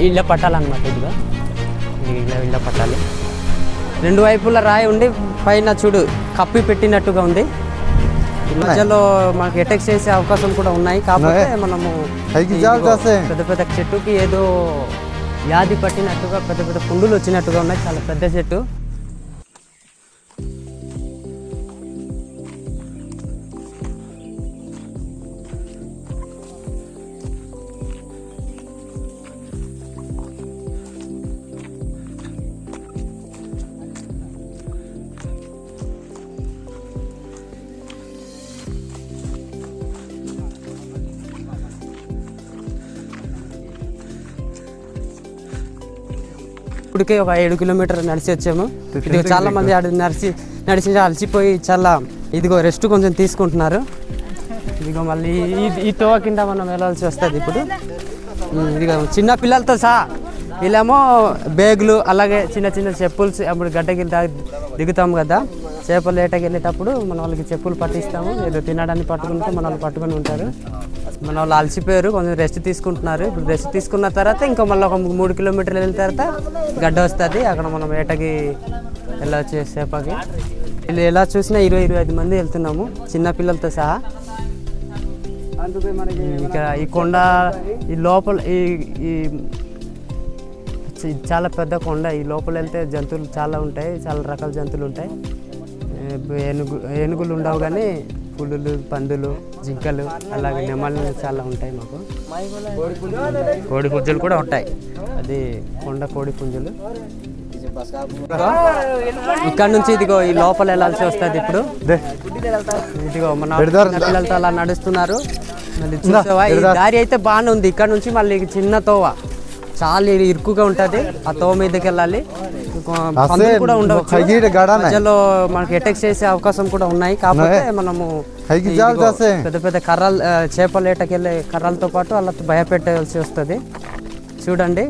ఇళ్ళ పట్టాలన్నమాట. ఇదిగా ఇళ్ళ పట్టాలి. రెండు వైపుల రాయి ఉండి పైన చూడు కప్పి పెట్టినట్టుగా ఉంది. మధ్యలో మనకి అటాక్ చేసే అవకాశం కూడా ఉన్నాయి. కాకపోతే మనము పెద్ద పెద్ద చెట్టుకి ఏదో వ్యాధి పట్టినట్టుగా పెద్ద పెద్ద పుండులు వచ్చినట్టుగా ఉన్నాయి. చాలా పెద్ద చెట్టు. ఇప్పటికే ఒక 7 కిలోమీటర్లు నడిచి వచ్చాము. ఇదిగో చాలా మంది నడిచి అలసిపోయి చాలా ఇదిగో రెస్ట్ కొంచెం తీసుకుంటున్నారు. ఇదిగో మళ్ళీ ఈ తోవ కింద మనం వెళ్ళాల్సి వస్తుంది. ఇప్పుడు ఇదిగో చిన్న పిల్లలతో సహా వీళ్ళేమో బ్యాగులు అలాగే చిన్న చిన్న చెప్పులు. అప్పుడు గడ్డకి దిగుతాం కదా, చేపలు ఏటకి వెళ్ళేటప్పుడు మన వాళ్ళకి చెప్పులు పట్టిస్తాము. ఏదో తినడానికి పట్టుకుంటే మన వాళ్ళు పట్టుకొని ఉంటారు. మన వాళ్ళు అలసిపోయారు, కొంచెం రెస్ట్ తీసుకుంటున్నారు. ఇప్పుడు రెస్ట్ తీసుకున్న తర్వాత ఇంకా మళ్ళీ ఒక 3 కిలోమీటర్లు వెళ్ళిన తర్వాత గడ్డ వస్తుంది. అక్కడ మనం ఏటకి వెళ్ళవచ్చు చేపకి. వీళ్ళు ఎలా చూసినా 20-25 మంది వెళ్తున్నాము చిన్న పిల్లలతో సహా. ఇక ఈ కొండ ఈ లోపల ఈ చాలా పెద్ద కొండ. ఈ లోపల వెళ్తే జంతువులు చాలా ఉంటాయి, చాలా రకాల జంతువులు ఉంటాయి. ఏనుగులు ఉండవు కానీ పులులు, పందులు, జింకలు అలాగే నెమళ్ళు చాలా ఉంటాయి. మాకు కోడి పుంజులు కూడా ఉంటాయి. అది కొండ కోడి పుంజులు. ఇక్కడ నుంచి ఇదిగో ఈ లోపల వెళ్ళాల్సి వస్తుంది. ఇప్పుడు ఇదిగో మన పిల్లలతో అలా నడుస్తున్నారు. మళ్ళీ చూసావా, ఈ దారి అయితే బాగానే ఉంది. ఇక్కడ నుంచి మళ్ళీ చిన్న తోవ చాలా ఇరుకుగా ఉంటుంది. ఆ తోవ మీదకి వెళ్ళాలి. పందులు కూడా ఉండవచ్చు. మధ్యలో మనకి అటాక్ చేసే అవకాశం కూడా ఉన్నాయి. కాకపోతే మనము పెద్ద పెద్ద కర్రలు చేపలు ఏటకెళ్ళే కర్రలతో పాటు అలా భయపెట్టాల్సి వస్తుంది. చూడండి,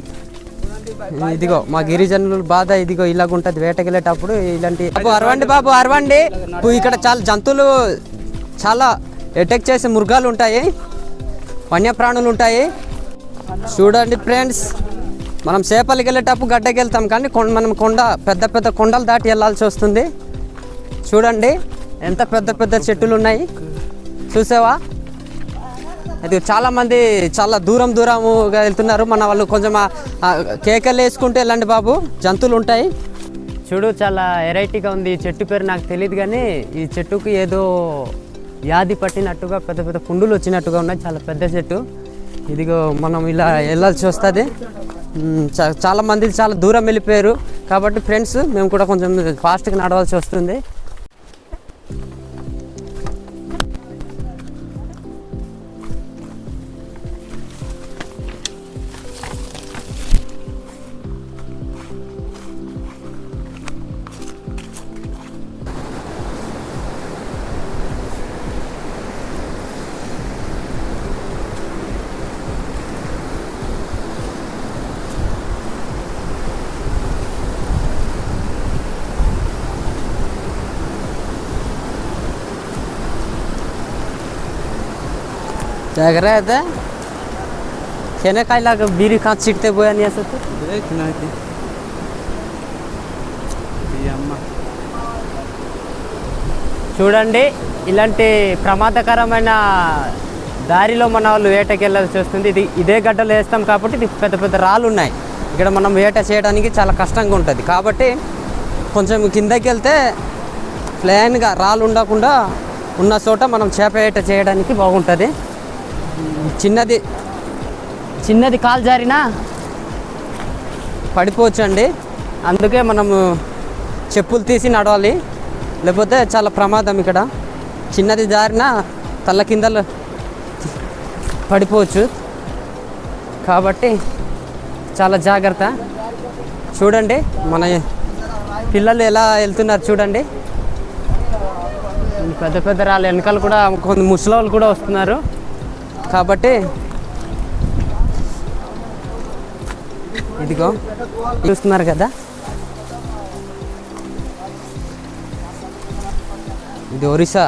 ఇదిగో మా గిరిజనుల బాధ ఇదిగో ఇలాగుంటుంది. వేటకెళ్ళేటప్పుడు ఇలాంటి బాబు అరవండి. ఇక్కడ చాలా జంతువులు, చాలా అటాక్ చేసే మృగాలు ఉంటాయి, వన్యప్రాణులు ఉంటాయి. చూడండి ఫ్రెండ్స్, మనం చేపలకి వెళ్ళేటప్పుడు గడ్డకి వెళ్తాం కానీ మనం పెద్ద పెద్ద కొండలు దాటి వెళ్ళాల్సి వస్తుంది. చూడండి ఎంత పెద్ద పెద్ద చెట్టులు ఉన్నాయి. చూసావా, అది చాలామంది చాలా దూరంగా వెళ్తున్నారు. మన వాళ్ళు కొంచెం కేకలు వేసుకుంటూ వెళ్ళండి బాబు, జంతువులు ఉంటాయి. చూడు చాలా వెరైటీగా ఉంది. ఈ చెట్టు పేరు నాకు తెలియదు కానీ ఈ చెట్టుకు ఏదో వ్యాధి పట్టినట్టుగా పెద్ద పెద్ద పుండులు వచ్చినట్టుగా ఉన్నాయి. చాలా పెద్ద చెట్టు. ఇదిగో మనం ఇలా వెళ్ళాల్సి వస్తుంది. చాలా మంది చాలా దూరం వెళ్ళిపోయారు కాబట్టి ఫ్రెండ్స్ మేము కూడా కొంచెం ఫాస్ట్గా నడవాల్సి వస్తుంది. जागरा खेने काय लाग बीरी खात चिटते बोया नहीं असत చూడండి ఇలాంటి ప్రమాదకరమైన దారిలో మన వాళ్ళు వేటకి వెళ్ళాల్సి వస్తుంది. ఇదే గడ్డలు వేస్తాం కాబట్టి ఇది పెద్ద పెద్ద రాళ్ళు ఉన్నాయి. ఇక్కడ మనం వేట చేయడానికి చాలా కష్టంగా ఉంటుంది. కాబట్టి కొంచెం కిందకి వెళ్తే ప్లేన్గా రాళ్ళు ఉండకుండా ఉన్న చోట మనం చేప వేట చేయడానికి బాగుంటుంది. చిన్నది కాలు జారినా పడిపోవచ్చు అండి. అందుకే మనము చెప్పులు తీసి నడవాలి, లేకపోతే చాలా ప్రమాదం. ఇక్కడ చిన్నది జారినా తల్ల కిందలు పడిపోవచ్చు కాబట్టి చాలా జాగ్రత్త. చూడండి మన పిల్లలు ఎలా వెళ్తున్నారు చూడండి. పెద్ద పెద్ద రాళ్ళు వెనకాల కూడా కొంత ముసలి కూడా వస్తున్నారు కాబట్టి ఇదిగో చూస్తున్నారు కదా, ఇది ఒరిస్సా.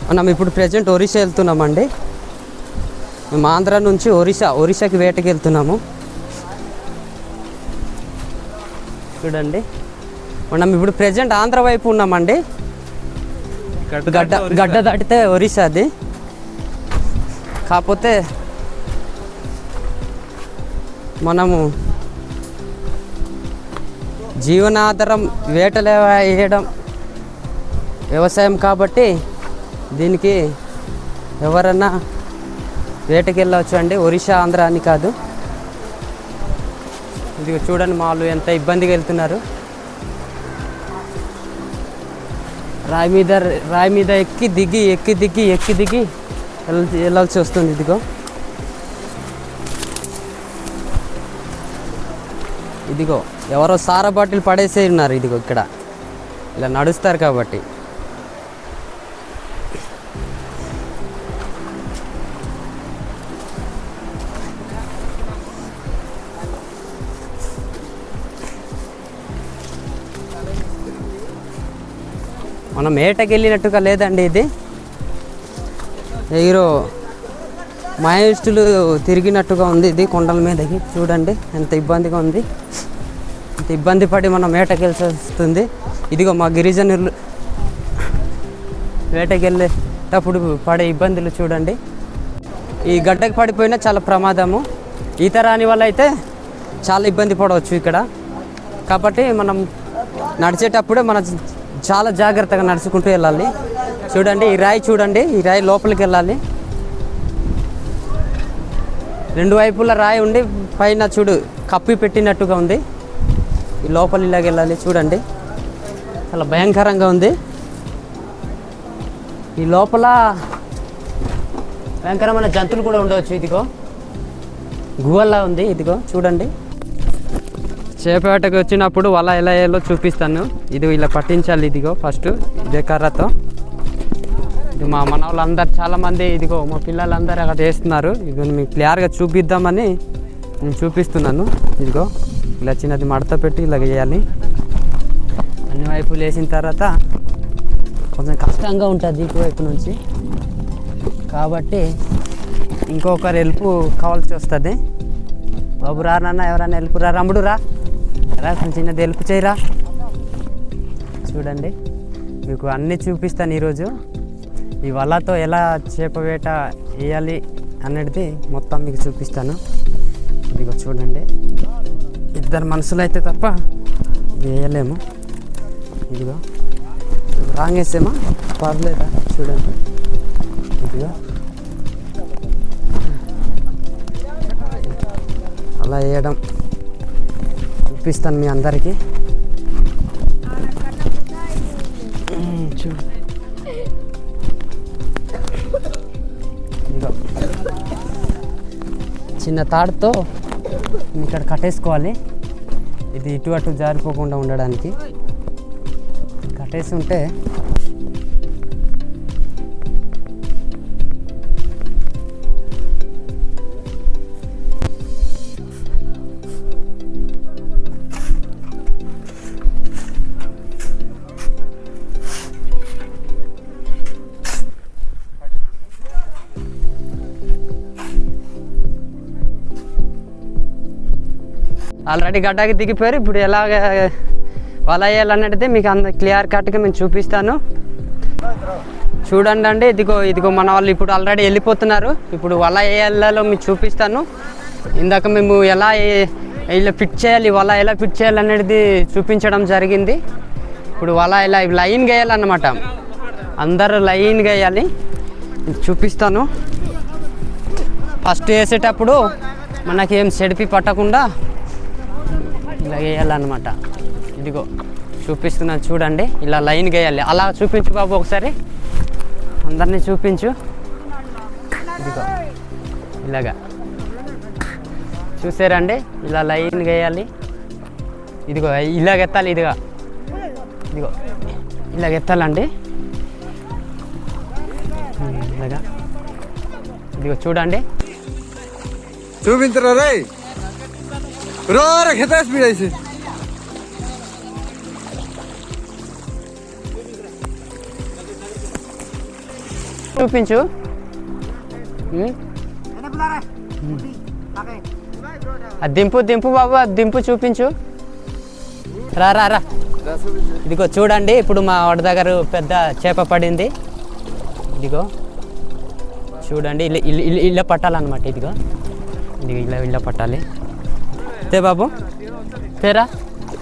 మనం ఇప్పుడు ప్రెజెంట్ ఒరిస్సా వెళ్తున్నామండి. మేము ఆంధ్ర నుంచి ఒరిస్సాకి వేటకి వెళ్తున్నాము. చూడండి. మనం ఇప్పుడు ప్రెజెంట్ ఆంధ్ర వైపు ఉన్నామండి. గడ్డ దాటితే ఒరిస్సా అది. కాకపోతే మనము జీవనాధారం వేటలు వేయడం వ్యవసాయం కాబట్టి దీనికి ఎవరన్నా వేటకి వెళ్ళవచ్చు అండి. ఒరిస్సా ఆంధ్ర అని కాదు. ఇది చూడండి మా వాళ్ళు ఎంత ఇబ్బందిగా వెళ్తున్నారు. రాయి మీద ఎక్కి దిగి వెళ్ళాల్సి వస్తుంది. ఇదిగో ఎవరో సారా బాటిల్ పడేసే ఉన్నారు. ఇక్కడ ఇలా నడుస్తారు కాబట్టి. మనం ఏటకి వెళ్ళినట్టుగా లేదండి. ఇది ఎగిరో మాయిస్టులు తిరిగినట్టుగా ఉంది. ఇది కొండల మీదకి చూడండి ఎంత ఇబ్బందిగా ఉంది. ఇంత ఇబ్బంది పడి మనం వేటకి వెళ్ళి వస్తుంది. ఇదిగో మా గిరిజనులు వేటకి వెళ్ళేటప్పుడు పడే ఇబ్బందులు చూడండి. ఈ గడ్డకి పడిపోయినా చాలా ప్రమాదము. ఈత రాని వల్ల అయితే చాలా ఇబ్బంది పడవచ్చు ఇక్కడ. కాబట్టి మనం నడిచేటప్పుడే చాలా జాగ్రత్తగా నడుచుకుంటూ వెళ్ళాలి. చూడండి ఈ రాయి లోపలికి వెళ్ళాలి. రెండు వైపుల రాయి ఉండి పైన చూడు కప్పి పెట్టినట్టుగా ఉంది. ఈ లోపల ఇలాగ వెళ్ళాలి. చూడండి చాలా భయంకరంగా ఉంది. ఈ లోపల భయంకరమైన జంతువులు కూడా ఉండవచ్చు. ఇదిగో గుహల్లా ఉంది. ఇదిగో చూడండి. చేపవేటకు వచ్చినప్పుడు వల ఎలా వేయాలో చూపిస్తాను. ఇది ఇలా పట్టించాలి. ఇదిగో ఫస్ట్ ఇదే కర్రతో. ఇది మా మనవాళ్ళందరూ చాలామంది ఇదిగో మా పిల్లలందరూ అక్కడ వేస్తున్నారు. ఇది మీకు క్లియర్గా చూపిద్దామని నేను చూపిస్తున్నాను. ఇదిగో ఇలా చిన్నది మడత పెట్టి ఇలా వేయాలి. అన్ని వైపులు వేసిన తర్వాత కొంచెం కష్టంగా ఉంటుంది ఇటువైపు నుంచి. కాబట్టి ఇంకొకరు హెల్ప్ కావాల్సి వస్తుంది. బాబు రా నాన్న, ఎవరైనా హెల్ప్ రా, రమ్ముడు రా కొంచెం చిన్నది హెల్ప్ చేయరా. చూడండి మీకు అన్నీ చూపిస్తాను ఈరోజు. ఈ వలతో ఎలా చేప వేట వేయాలి అనేది మొత్తం మీకు చూపిస్తాను. ఇదిగో చూడండి. ఇద్దరు మనుషులు అయితే తప్ప వేయలేము. ఇదిగో రాంగ్ వేసేమా పర్లేదా. చూడండి ఇదిగో అలా వేయడం చూపిస్తాను మీ అందరికీ. ఇదిగో చిన్న తాడుతో ఇక్కడ కట్టేసుకోవాలి. ఇది ఇటు అటు జారిపోకుండా ఉండడానికి కట్టేసి ఉంటే ఆల్రెడీ గడ్డకి దిగిపోయారు. ఇప్పుడు ఎలాగ వల వేయాలనేది మీకు అంత క్లియర్ కట్గా నేను చూపిస్తాను. చూడండి అండి. ఇదిగో మన వాళ్ళు ఇప్పుడు ఆల్రెడీ వెళ్ళిపోతున్నారు. ఇప్పుడు వల వేయాలో మీకు చూపిస్తాను. ఇందాక మేము ఎలా ఇలా ఫిట్ చేయాలి, వల ఎలా ఫిట్ చేయాలి అనేది చూపించడం జరిగింది. ఇప్పుడు వల ఇలా లైన్గా వేయాలన్నమాట. అందరూ లైన్గా వేయాలి. చూపిస్తాను. ఫస్ట్ వేసేటప్పుడు మనకేం చెడిపి పట్టకుండా ఇలా వేయాలన్నమాట. ఇదిగో చూపిస్తున్నాను చూడండి. ఇలా లైన్గా వేయాలి. అలా చూపించు బాబు ఒకసారి, అందరినీ చూపించు. ఇదిగో ఇలాగా చూసారండి. ఇలా లైన్గా వేయాలి. ఇదిగో ఇలాగెత్తాలి. ఇదిగో ఇలాగెత్తాలండి. ఇలాగా ఇదిగో చూడండి. చూపించరా రే రోర ఖేతాస్ బిడైసి చూపించు. అది దింపు బాబు, అది దింపు చూపించు. రా రా రా. ఇదిగో చూడండి, ఇప్పుడు మా వాడి దగ్గర పెద్ద చేప పడింది. ఇదిగో చూడండి, ఇలా పట్టాలన్నమాట. ఇదిగో ఇలా పట్టాలి. తే బాబు తేరా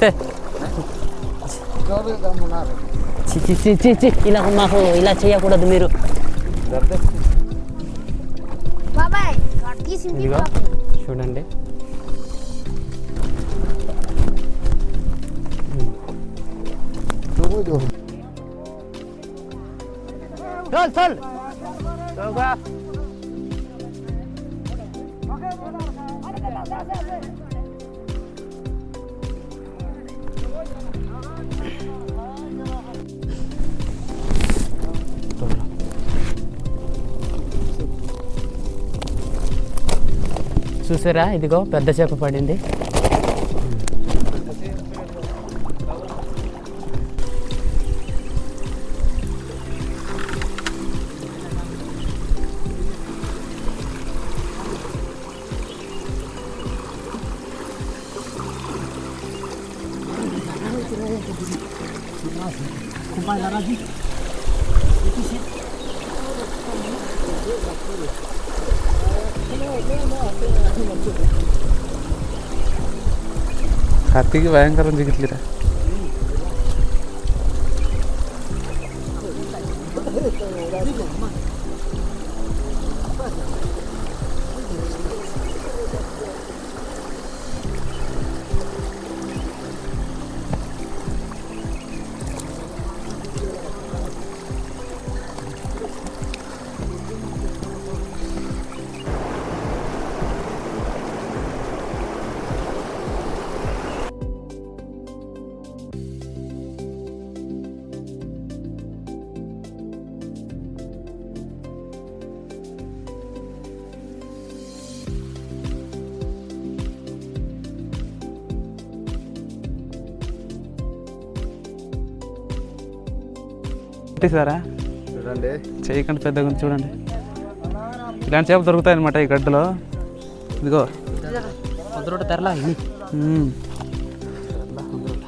తే. ఇలా మాకు ఇలా చేయకూడదు మీరు. ఇదిగో చూడండి. చల్ చల్ చూసారా, ఇదిగో పెద్ద చేప పడింది. కార్తీక్ భయంకరం దిగట్లేరా. సారా చూడండి, చేయకండి పెద్దగా చూడండి. ఇలాంటి చేపలు దొరుకుతాయి అన్నమాట ఈ గడ్డలో. ఇదిగో తెరలా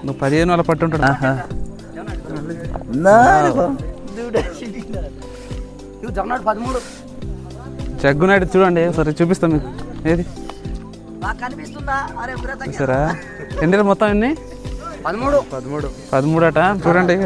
నువ్వు 15 అలా పట్టుంటాడు. జగ్గునాడు చూడండి, సరే చూపిస్తాం మీకు. ఏది సరే ఎన్ని మొత్తం ఎన్ని? 13 13 అట చూడండి.